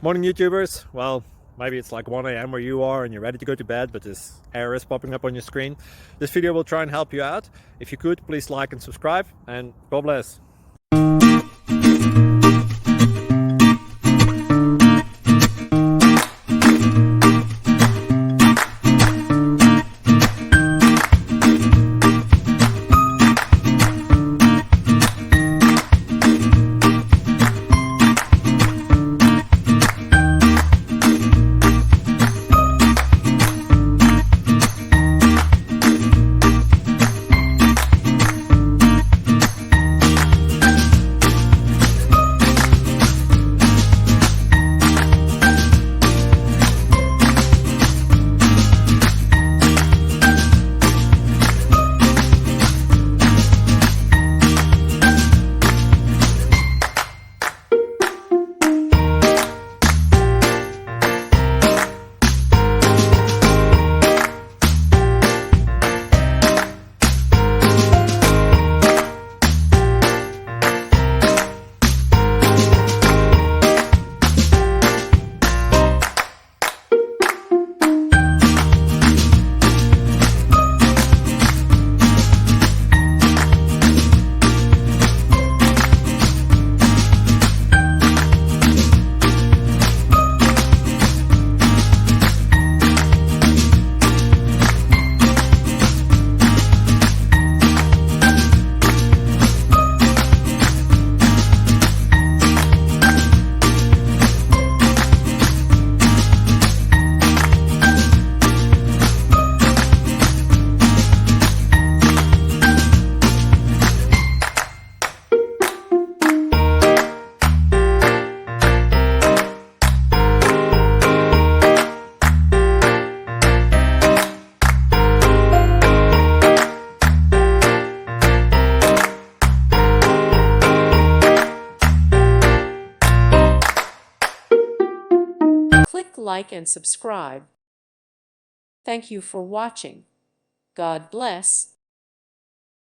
Morning YouTubers. Well, maybe it's like 1 a.m. where you are and you're ready to go to bed, but this error is popping up on your screen. This video will try and help you out. If you could, please like and subscribe, and God bless. Click like and subscribe. Thank you for watching. God bless.